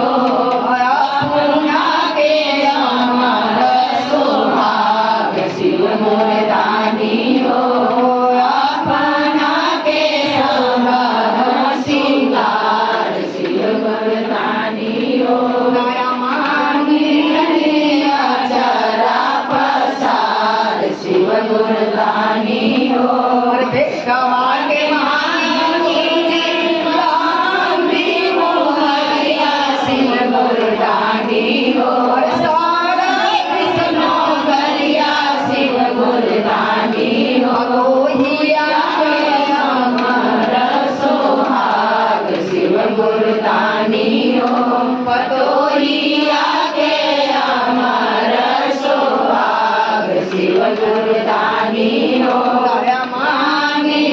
हो अपना के अमर सुहाग शिव गुरदानी हो अपना के अमर सिंगार शिव गुरदानी हो दया मांगी अचरा पसार शिव गुरदानी हो गवा के गुरदानी हो पतोहिया के अमर सुहाग शिव गुरदानी हो दया मांगे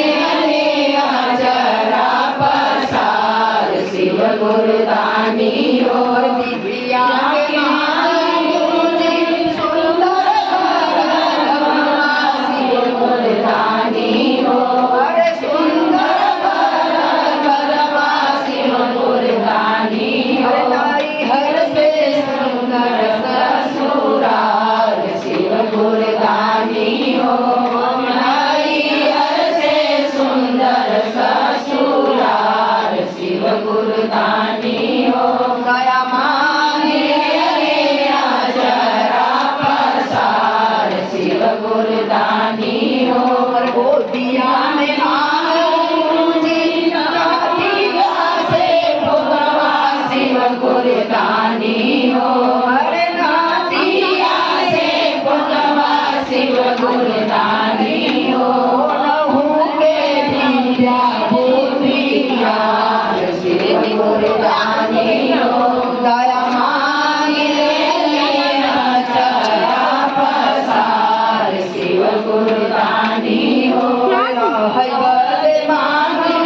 अचरा पसार शिव गुरदानी हो विद्या के सुंदर शिव गुरदानी हो गुरदानी हो दया मांगे अचरा पसार शिव गुरदानी हो गोदिया में से भगवा शिव गुरदानी हो अरे नातिया से भगवा शिव गुरदानी हो नहु के दिया भूतिया गुरदानी हो दया मांगे अचरा पसार शिव गुरदानी हो बदे मांगी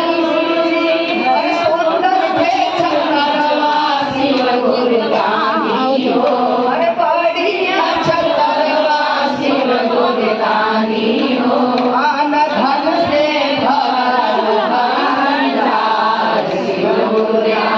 सुंदर थे छतरवा शिव गुरदानी हो अरे बढ़िया छतरवा शिव गुरदानी हो अन धन से भरल भंडार शिव गुरदानी